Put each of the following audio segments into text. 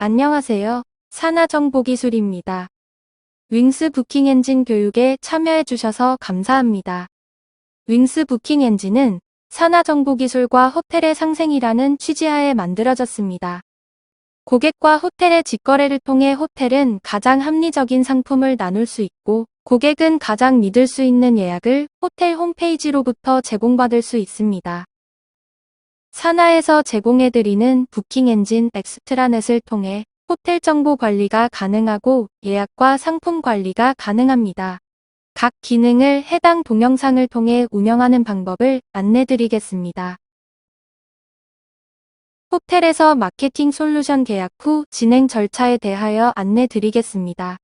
안녕하세요. 산하정보기술입니다. 윙스 부킹 엔진 교육에 참여해 주셔서 감사합니다. 윙스 부킹 엔진은 산하정보기술과 호텔의 상생이라는 취지하에 만들어졌습니다. 고객과 호텔의 직거래를 통해 호텔은 가장 합리적인 상품을 나눌 수 있고, 고객은 가장 믿을 수 있는 예약을 호텔 홈페이지로부터 제공받을 수 있습니다. 산하에서 제공해드리는 부킹 엔진 엑스트라넷을 통해 호텔 정보 관리가 가능하고 예약과 상품 관리가 가능합니다. 각 기능을 해당 동영상을 통해 운영하는 방법을 안내드리겠습니다. 호텔에서 마케팅 솔루션 계약 후 진행 절차에 대하여 안내드리겠습니다.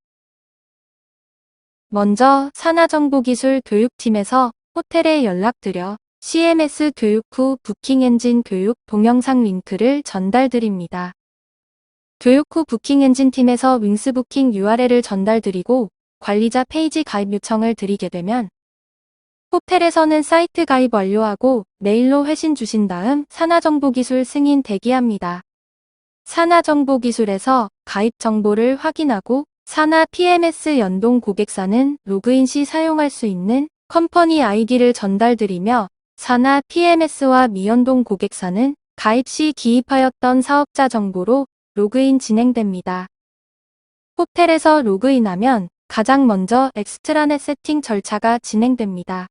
먼저 산하정보기술 교육팀에서 호텔에 연락드려 CMS 교육 후 부킹 엔진 교육 동영상 링크를 전달드립니다. 교육 후 부킹 엔진 팀에서 윙스 부킹 URL을 전달드리고 관리자 페이지 가입 요청을 드리게 되면 호텔에서는 사이트 가입 완료하고 메일로 회신 주신 다음 산하정보기술 승인 대기합니다. 산하정보기술에서 가입 정보를 확인하고 산하 PMS 연동 고객사는 로그인 시 사용할 수 있는 컴퍼니 아이디를 전달드리며 산하 PMS와 미연동 고객사는 가입 시 기입하였던 사업자 정보로 로그인 진행됩니다. 호텔에서 로그인하면 가장 먼저 엑스트라넷 세팅 절차가 진행됩니다.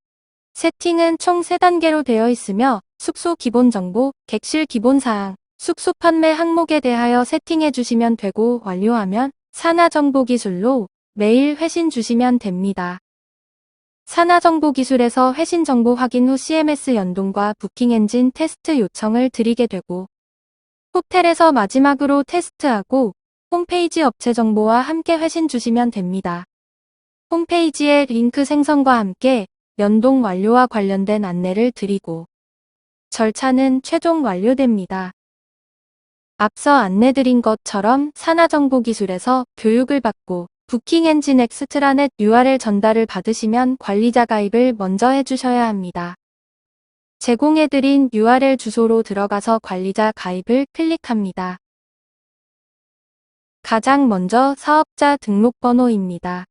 세팅은 총 3단계로 되어 있으며 숙소 기본 정보, 객실 기본 사항, 숙소 판매 항목에 대하여 세팅해 주시면 되고 완료하면 산하정보기술로 메일 회신 주시면 됩니다. 산하정보기술에서 회신 정보 확인 후 CMS 연동과 부킹 엔진 테스트 요청을 드리게 되고 호텔에서 마지막으로 테스트하고 홈페이지 업체 정보와 함께 회신 주시면 됩니다. 홈페이지에 링크 생성과 함께 연동 완료와 관련된 안내를 드리고 절차는 최종 완료됩니다. 앞서 안내드린 것처럼 산하정보기술에서 교육을 받고 부킹 엔진 엑스트라넷 URL 전달을 받으시면 관리자 가입을 먼저 해주셔야 합니다. 제공해드린 URL 주소로 들어가서 관리자 가입을 클릭합니다. 가장 먼저 사업자 등록번호입니다.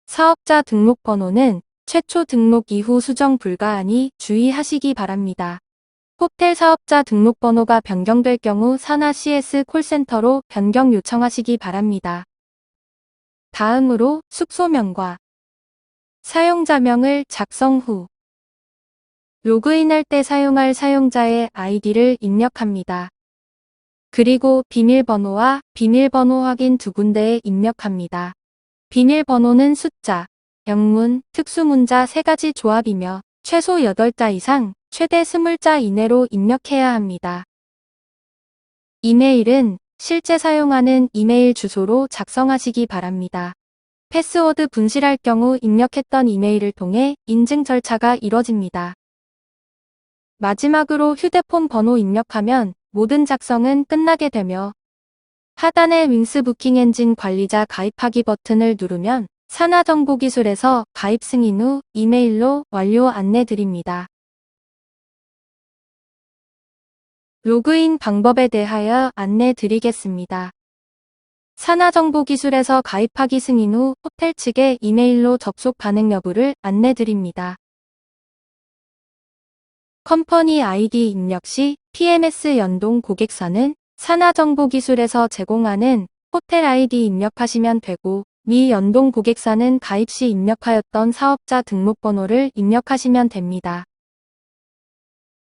사업자 등록번호는 최초 등록 이후 수정 불가하니 주의하시기 바랍니다. 호텔 사업자 등록번호가 변경될 경우 산하 CS 콜센터로 변경 요청하시기 바랍니다. 다음으로 숙소명과 사용자명을 작성 후 로그인할 때 사용할 사용자의 아이디를 입력합니다. 그리고 비밀번호와 비밀번호 확인 두 군데에 입력합니다. 비밀번호는 숫자, 영문, 특수문자 3가지 조합이며 최소 8자 이상, 최대 20자 이내로 입력해야 합니다. 이메일은 실제 사용하는 이메일 주소로 작성하시기 바랍니다. 패스워드 분실할 경우 입력했던 이메일을 통해 인증 절차가 이뤄집니다. 마지막으로 휴대폰 번호 입력하면 모든 작성은 끝나게 되며 하단의 윙스 부킹 엔진 관리자 가입하기 버튼을 누르면 산하정보기술에서 가입 승인 후 이메일로 완료 안내 드립니다. 로그인 방법에 대하여 안내 드리겠습니다. 산하정보기술에서 가입하기 승인 후 호텔 측에 이메일로 접속 가능 여부를 안내 드립니다. 컴퍼니 아이디 입력 시 PMS 연동 고객사는 산하정보기술에서 제공하는 호텔 아이디 입력하시면 되고 미 연동 고객사는 가입 시 입력하였던 사업자 등록번호를 입력하시면 됩니다.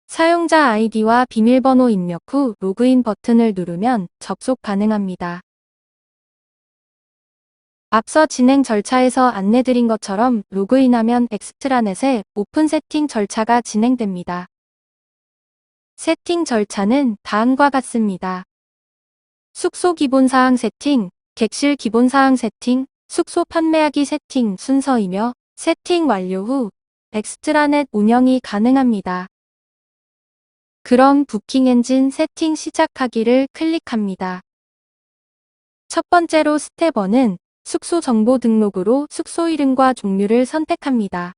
사용자 아이디와 비밀번호 입력 후 로그인 버튼을 누르면 접속 가능합니다. 앞서 진행 절차에서 안내드린 것처럼 로그인하면 엑스트라넷의 오픈 세팅 절차가 진행됩니다. 세팅 절차는 다음과 같습니다. 숙소 기본사항 세팅, 객실 기본사항 세팅, 숙소 판매하기 세팅 순서이며 세팅 완료 후 엑스트라넷 운영이 가능합니다. 그럼 부킹 엔진 세팅 시작하기를 클릭합니다. 첫 번째로 스텝 1은 숙소 정보 등록으로 숙소 이름과 종류를 선택합니다.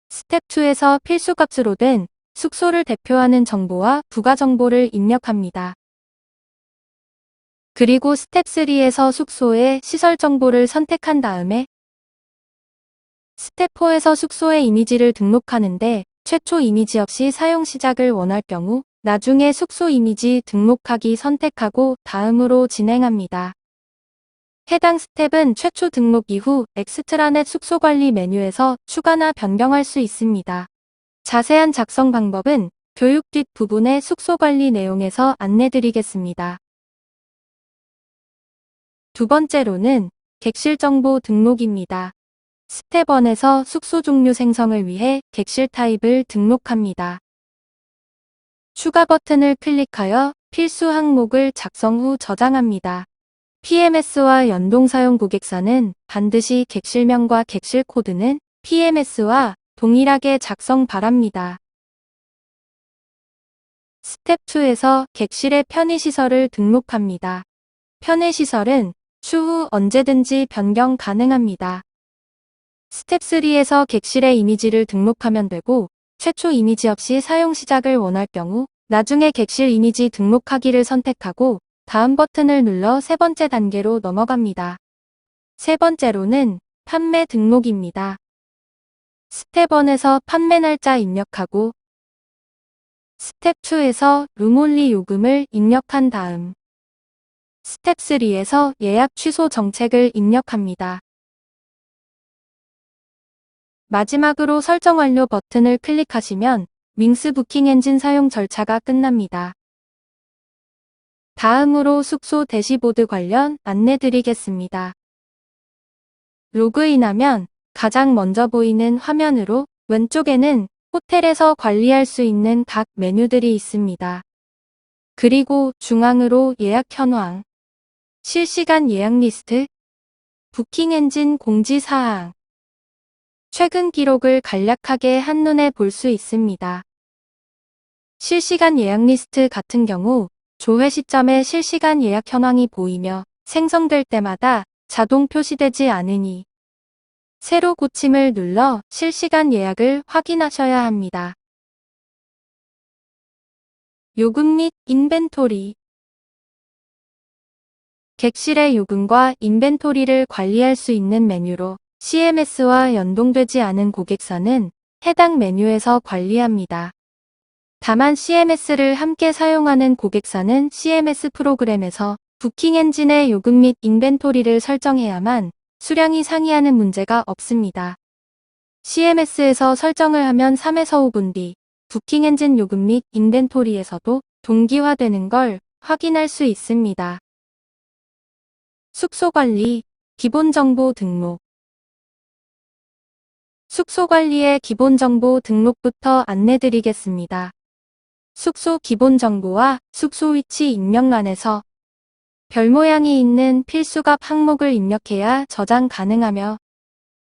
스텝 2에서 필수값으로 된 숙소를 대표하는 정보와 부가 정보를 입력합니다. 그리고 스텝 3에서 숙소의 시설 정보를 선택한 다음에 스텝 4에서 숙소의 이미지를 등록하는데 최초 이미지 없이 사용 시작을 원할 경우 나중에 숙소 이미지 등록하기 선택하고 다음으로 진행합니다. 해당 스텝은 최초 등록 이후 엑스트라넷 숙소 관리 메뉴에서 추가나 변경할 수 있습니다. 자세한 작성 방법은 교육 뒷 부분의 숙소 관리 내용에서 안내드리겠습니다. 두 번째로는 객실 정보 등록입니다. 스텝 1에서 숙소 종류 생성을 위해 객실 타입을 등록합니다. 추가 버튼을 클릭하여 필수 항목을 작성 후 저장합니다. PMS와 연동 사용 고객사는 반드시 객실명과 객실 코드는 PMS와 동일하게 작성 바랍니다. 스텝 2에서 객실의 편의시설을 등록합니다. 편의시설은 추후 언제든지 변경 가능합니다. 스텝 3에서 객실의 이미지를 등록하면 되고 최초 이미지 없이 사용 시작을 원할 경우 나중에 객실 이미지 등록하기를 선택하고 다음 버튼을 눌러 세 번째 단계로 넘어갑니다. 세 번째로는 판매 등록입니다. 스텝 1에서 판매 날짜 입력하고 스텝 2에서 룸온리 요금을 입력한 다음 스텝 3에서 예약 취소 정책을 입력합니다. 마지막으로 설정 완료 버튼을 클릭하시면 윙스 부킹 엔진 사용 절차가 끝납니다. 다음으로 숙소 대시보드 관련 안내드리겠습니다. 로그인하면 가장 먼저 보이는 화면으로 왼쪽에는 호텔에서 관리할 수 있는 각 메뉴들이 있습니다. 그리고 중앙으로 예약 현황, 실시간 예약 리스트, 부킹 엔진 공지사항, 최근 기록을 간략하게 한눈에 볼 수 있습니다. 실시간 예약 리스트 같은 경우 조회 시점에 실시간 예약 현황이 보이며 생성될 때마다 자동 표시되지 않으니 새로 고침을 눌러 실시간 예약을 확인하셔야 합니다. 요금 및 인벤토리 객실의 요금과 인벤토리를 관리할 수 있는 메뉴로 CMS와 연동되지 않은 고객사는 해당 메뉴에서 관리합니다. 다만 CMS를 함께 사용하는 고객사는 CMS 프로그램에서 부킹 엔진의 요금 및 인벤토리를 설정해야만 수량이 상이하는 문제가 없습니다. CMS에서 설정을 하면 3에서 5분 뒤 부킹 엔진 요금 및 인벤토리에서도 동기화되는 걸 확인할 수 있습니다. 숙소 관리, 기본 정보 등록 숙소 관리의 기본 정보 등록부터 안내드리겠습니다. 숙소 기본 정보와 숙소 위치 입력란에서 별 모양이 있는 필수값 항목을 입력해야 저장 가능하며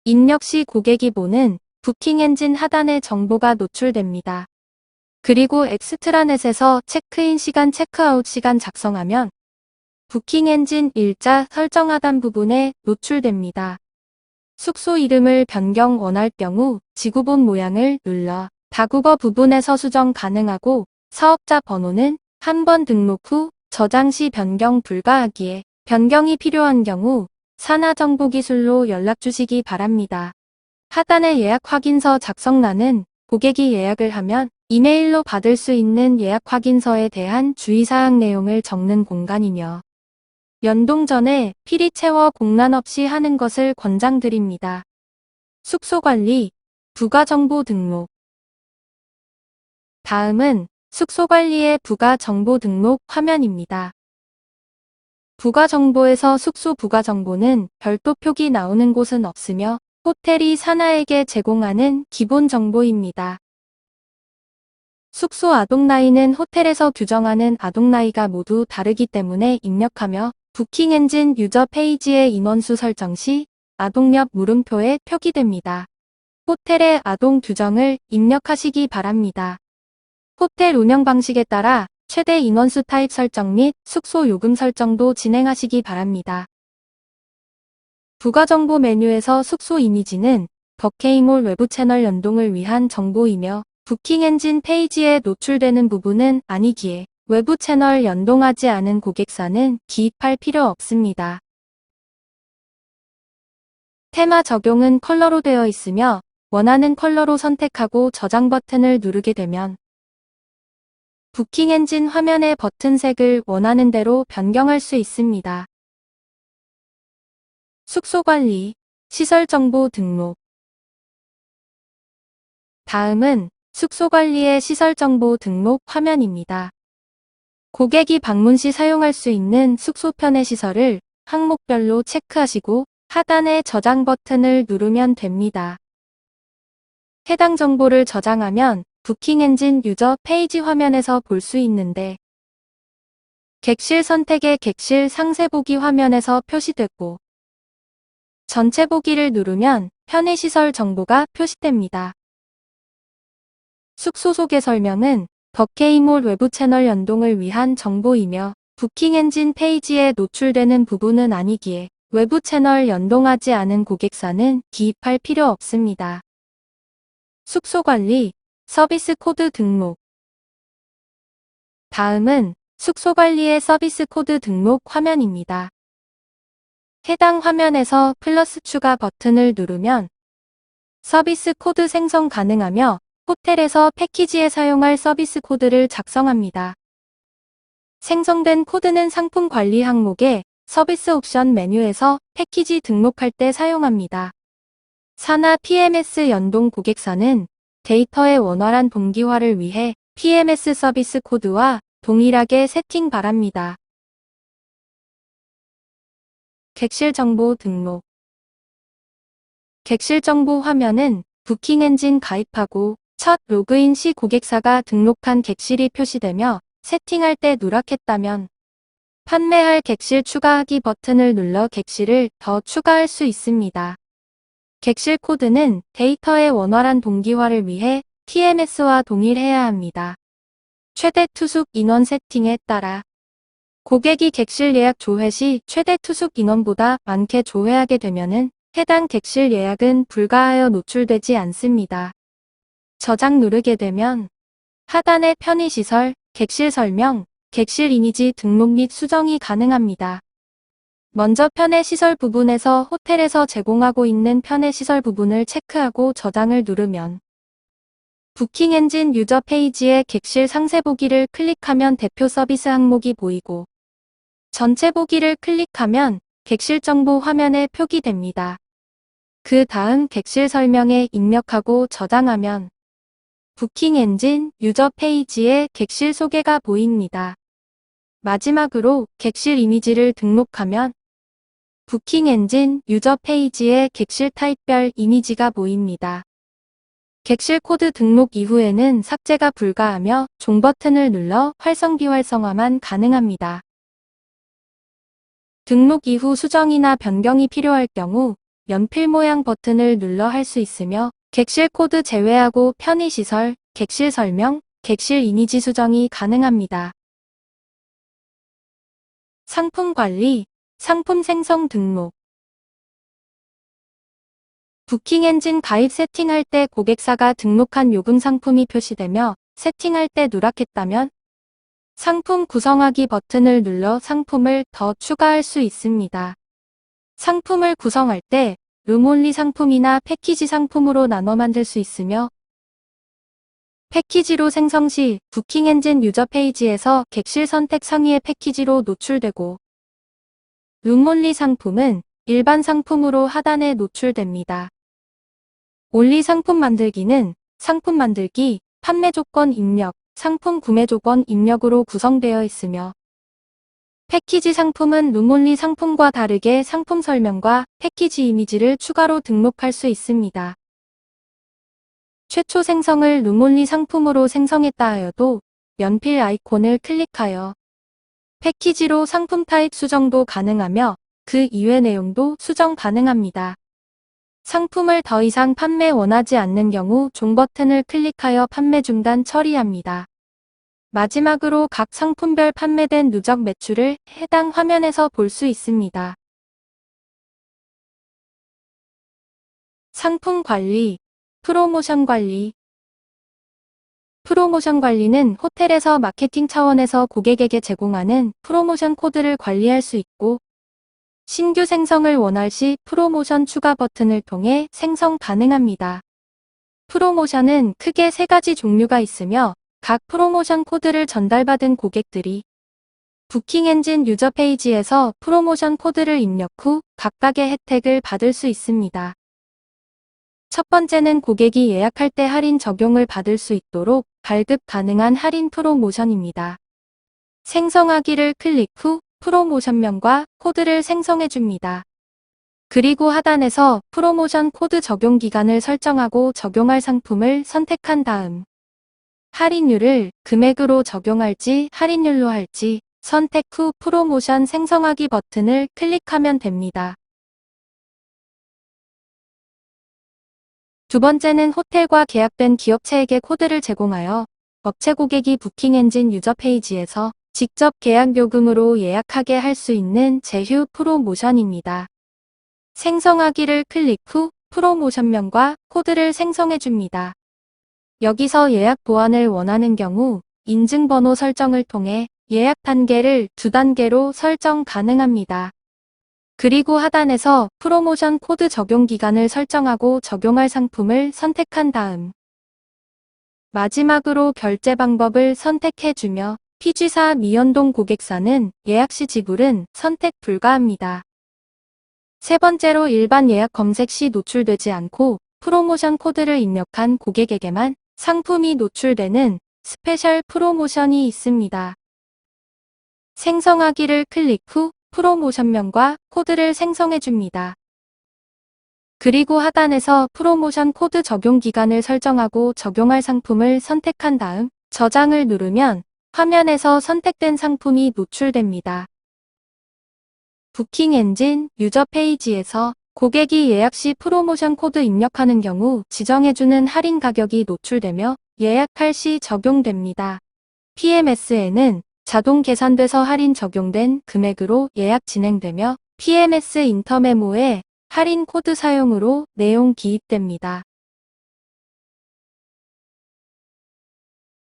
입력 시 고객이 보는 부킹 엔진 하단에 정보가 노출됩니다. 그리고 엑스트라넷에서 체크인 시간, 체크아웃 시간 작성하면 부킹 엔진 일자 설정 하단 부분에 노출됩니다. 숙소 이름을 변경 원할 경우 지구본 모양을 눌러 다국어 부분에서 수정 가능하고 사업자 번호는 한 번 등록 후 저장 시 변경 불가하기에 변경이 필요한 경우 산하정보기술로 연락주시기 바랍니다. 하단의 예약 확인서 작성란은 고객이 예약을 하면 이메일로 받을 수 있는 예약 확인서에 대한 주의사항 내용을 적는 공간이며 연동 전에 필히 채워 공란 없이 하는 것을 권장드립니다. 숙소 관리, 부가정보 등록 다음은 숙소 관리의 부가정보 등록 화면입니다. 부가정보에서 숙소 부가정보는 별도 표기 나오는 곳은 없으며 호텔이 산하에게 제공하는 기본 정보입니다. 숙소 아동 나이는 호텔에서 규정하는 아동 나이가 모두 다르기 때문에 입력하며 부킹 엔진 유저 페이지의 인원수 설정 시 아동역 물음표에 표기됩니다. 호텔의 아동 규정을 입력하시기 바랍니다. 호텔 운영 방식에 따라 최대 인원수 타입 설정 및 숙소 요금 설정도 진행하시기 바랍니다. 부가정보 메뉴에서 숙소 이미지는 버케이몰 외부 채널 연동을 위한 정보이며 부킹 엔진 페이지에 노출되는 부분은 아니기에 외부 채널 연동하지 않은 고객사는 기입할 필요 없습니다. 테마 적용은 컬러로 되어 있으며 원하는 컬러로 선택하고 저장 버튼을 누르게 되면 부킹 엔진 화면의 버튼 색을 원하는 대로 변경할 수 있습니다. 숙소 관리, 시설 정보 등록. 다음은 숙소 관리의 시설 정보 등록 화면입니다. 고객이 방문 시 사용할 수 있는 숙소 편의 시설을 항목별로 체크하시고 하단의 저장 버튼을 누르면 됩니다. 해당 정보를 저장하면 부킹 엔진 유저 페이지 화면에서 볼 수 있는데 객실 선택의 객실 상세 보기 화면에서 표시되고 전체 보기를 누르면 편의시설 정보가 표시됩니다. 숙소 소개 설명은 더케이몰 외부 채널 연동을 위한 정보이며 부킹 엔진 페이지에 노출되는 부분은 아니기에 외부 채널 연동하지 않은 고객사는 기입할 필요 없습니다. 숙소 관리, 서비스 코드 등록. 다음은 숙소 관리의 서비스 코드 등록 화면입니다. 해당 화면에서 플러스 추가 버튼을 누르면 서비스 코드 생성 가능하며 호텔에서 패키지에 사용할 서비스 코드를 작성합니다. 생성된 코드는 상품 관리 항목의 서비스 옵션 메뉴에서 패키지 등록할 때 사용합니다. 사나 PMS 연동 고객사는 데이터의 원활한 동기화를 위해 PMS 서비스 코드와 동일하게 세팅 바랍니다. 객실 정보 등록. 객실 정보 화면은 부킹 엔진 가입하고 첫 로그인 시 고객사가 등록한 객실이 표시되며 세팅할 때 누락했다면 판매할 객실 추가하기 버튼을 눌러 객실을 더 추가할 수 있습니다. 객실 코드는 데이터의 원활한 동기화를 위해 TMS와 동일해야 합니다. 최대 투숙 인원 세팅에 따라 고객이 객실 예약 조회 시 최대 투숙 인원보다 많게 조회하게 되면은 해당 객실 예약은 불가하여 노출되지 않습니다. 저장 누르게 되면 하단의 편의시설, 객실 설명, 객실 이미지 등록 및 수정이 가능합니다. 먼저 편의시설 부분에서 호텔에서 제공하고 있는 편의시설 부분을 체크하고 저장을 누르면 부킹 엔진 유저 페이지의 객실 상세 보기를 클릭하면 대표 서비스 항목이 보이고 전체 보기를 클릭하면 객실 정보 화면에 표기됩니다. 그 다음 객실 설명에 입력하고 저장하면 부킹 엔진 유저 페이지에 객실 소개가 보입니다. 마지막으로 객실 이미지를 등록하면 부킹 엔진 유저 페이지에 객실 타입별 이미지가 보입니다. 객실 코드 등록 이후에는 삭제가 불가하며 종 버튼을 눌러 활성 비활성화만 가능합니다. 등록 이후 수정이나 변경이 필요할 경우 연필 모양 버튼을 눌러 할 수 있으며 객실 코드 제외하고 편의시설, 객실 설명, 객실 이미지 수정이 가능합니다. 상품 관리, 상품 생성 등록. 부킹 엔진 가입 세팅할 때 고객사가 등록한 요금 상품이 표시되며 세팅할 때 누락했다면 상품 구성하기 버튼을 눌러 상품을 더 추가할 수 있습니다. 상품을 구성할 때 룸온리 상품이나 패키지 상품으로 나눠 만들 수 있으며 패키지로 생성 시 부킹 엔진 유저 페이지에서 객실 선택 상위의 패키지로 노출되고 룸온리 상품은 일반 상품으로 하단에 노출됩니다. 온리 상품 만들기는 상품 만들기, 판매 조건 입력, 상품 구매 조건 입력으로 구성되어 있으며 패키지 상품은 룸온리 상품과 다르게 상품 설명과 패키지 이미지를 추가로 등록할 수 있습니다. 최초 생성을 룸온리 상품으로 생성했다 하여도 연필 아이콘을 클릭하여 패키지로 상품 타입 수정도 가능하며 그 이외 내용도 수정 가능합니다. 상품을 더 이상 판매 원하지 않는 경우 종 버튼을 클릭하여 판매 중단 처리합니다. 마지막으로 각 상품별 판매된 누적 매출을 해당 화면에서 볼 수 있습니다. 상품 관리, 프로모션 관리. 프로모션 관리는 호텔에서 마케팅 차원에서 고객에게 제공하는 프로모션 코드를 관리할 수 있고, 신규 생성을 원할 시 프로모션 추가 버튼을 통해 생성 가능합니다. 프로모션은 크게 3가지 종류가 있으며, 각 프로모션 코드를 전달받은 고객들이 부킹 엔진 유저 페이지에서 프로모션 코드를 입력 후 각각의 혜택을 받을 수 있습니다. 첫 번째는 고객이 예약할 때 할인 적용을 받을 수 있도록 발급 가능한 할인 프로모션입니다. 생성하기를 클릭 후 프로모션명과 코드를 생성해 줍니다. 그리고 하단에서 프로모션 코드 적용 기간을 설정하고 적용할 상품을 선택한 다음 할인율을 금액으로 적용할지 할인율로 할지 선택 후 프로모션 생성하기 버튼을 클릭하면 됩니다. 두 번째는 호텔과 계약된 기업체에게 코드를 제공하여 업체 고객이 부킹 엔진 유저 페이지에서 직접 계약 요금으로 예약하게 할 수 있는 제휴 프로모션입니다. 생성하기를 클릭 후 프로모션명과 코드를 생성해 줍니다. 여기서 예약 보완을 원하는 경우 인증번호 설정을 통해 예약 단계를 2단계로 설정 가능합니다. 그리고 하단에서 프로모션 코드 적용 기간을 설정하고 적용할 상품을 선택한 다음 마지막으로 결제 방법을 선택해 주며 PG사 미연동 고객사는 예약 시 지불은 선택 불가합니다. 세 번째로 일반 예약 검색 시 노출되지 않고 프로모션 코드를 입력한 고객에게만 상품이 노출되는 스페셜 프로모션이 있습니다. 생성하기를 클릭 후 프로모션명과 코드를 생성해 줍니다. 그리고 하단에서 프로모션 코드 적용 기간을 설정하고 적용할 상품을 선택한 다음 저장을 누르면 화면에서 선택된 상품이 노출됩니다. 부킹 엔진 유저 페이지에서 고객이 예약 시 프로모션 코드 입력하는 경우 지정해주는 할인 가격이 노출되며 예약할 시 적용됩니다. PMS에는 자동 계산돼서 할인 적용된 금액으로 예약 진행되며 PMS 인터메모에 할인 코드 사용으로 내용 기입됩니다.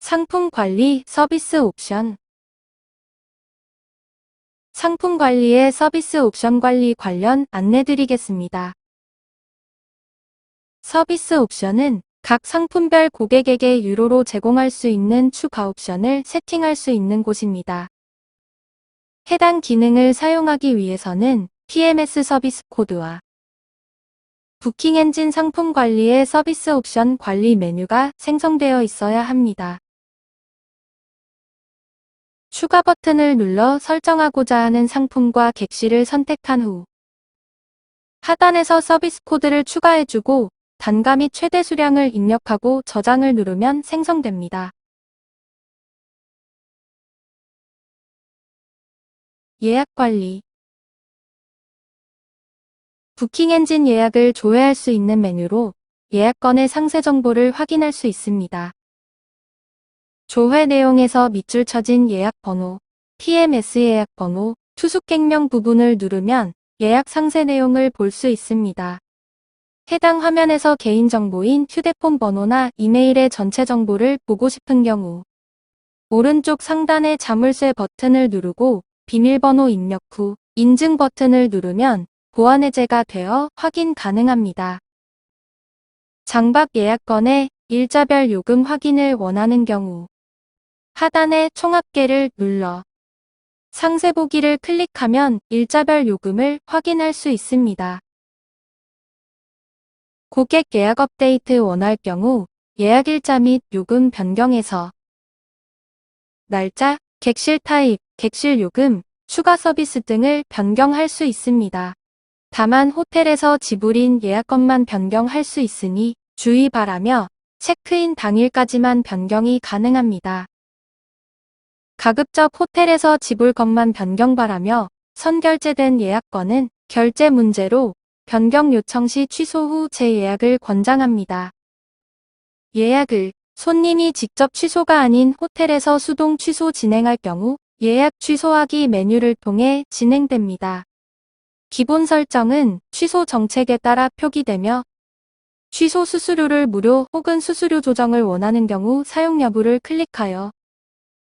상품 관리 서비스 옵션. 상품 관리의 서비스 옵션 관리 관련 안내드리겠습니다. 서비스 옵션은 각 상품별 고객에게 유료로 제공할 수 있는 추가 옵션을 세팅할 수 있는 곳입니다. 해당 기능을 사용하기 위해서는 PMS 서비스 코드와 부킹 엔진 상품 관리의 서비스 옵션 관리 메뉴가 생성되어 있어야 합니다. 추가 버튼을 눌러 설정하고자 하는 상품과 객실을 선택한 후 하단에서 서비스 코드를 추가해주고 단가 및 최대 수량을 입력하고 저장을 누르면 생성됩니다. 예약 관리. 부킹 엔진 예약을 조회할 수 있는 메뉴로 예약건의 상세 정보를 확인할 수 있습니다. 조회 내용에서 밑줄 쳐진 예약 번호, PMS 예약 번호, 투숙객명 부분을 누르면 예약 상세 내용을 볼 수 있습니다. 해당 화면에서 개인정보인 휴대폰 번호나 이메일의 전체 정보를 보고 싶은 경우 오른쪽 상단의 자물쇠 버튼을 누르고 비밀번호 입력 후 인증 버튼을 누르면 보안 해제가 되어 확인 가능합니다. 장박 예약건의 일자별 요금 확인을 원하는 경우 하단의 총합계를 눌러 상세 보기를 클릭하면 일자별 요금을 확인할 수 있습니다. 고객 예약 업데이트 원할 경우 예약 일자 및 요금 변경에서 날짜, 객실 타입, 객실 요금, 추가 서비스 등을 변경할 수 있습니다. 다만 호텔에서 지불인 예약건만 변경할 수 있으니 주의 바라며 체크인 당일까지만 변경이 가능합니다. 가급적 호텔에서 지불건만 변경 바라며 선결제된 예약건은 결제 문제로 변경 요청 시 취소 후 재예약을 권장합니다. 예약을 손님이 직접 취소가 아닌 호텔에서 수동 취소 진행할 경우 예약 취소하기 메뉴를 통해 진행됩니다. 기본 설정은 취소 정책에 따라 표기되며 취소 수수료를 무료 혹은 수수료 조정을 원하는 경우 사용 여부를 클릭하여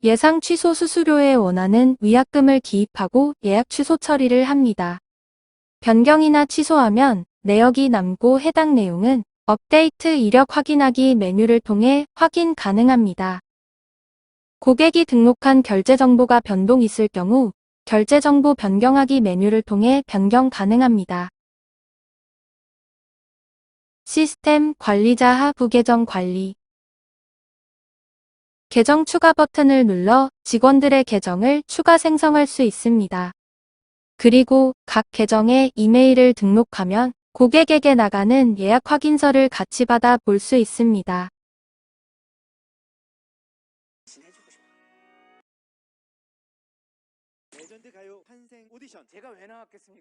예상 취소 수수료에 원하는 위약금을 기입하고 예약 취소 처리를 합니다. 변경이나 취소하면 내역이 남고 해당 내용은 업데이트 이력 확인하기 메뉴를 통해 확인 가능합니다. 고객이 등록한 결제 정보가 변동 있을 경우 결제 정보 변경하기 메뉴를 통해 변경 가능합니다. 시스템 관리자 하부 계정 관리 계정 추가 버튼을 눌러 직원들의 계정을 추가 생성할 수 있습니다. 그리고 각 계정에 이메일을 등록하면 고객에게 나가는 예약 확인서를 같이 받아 볼 수 있습니다. 레전드 가요 탄생 오디션 제가 왜 나왔겠습니까?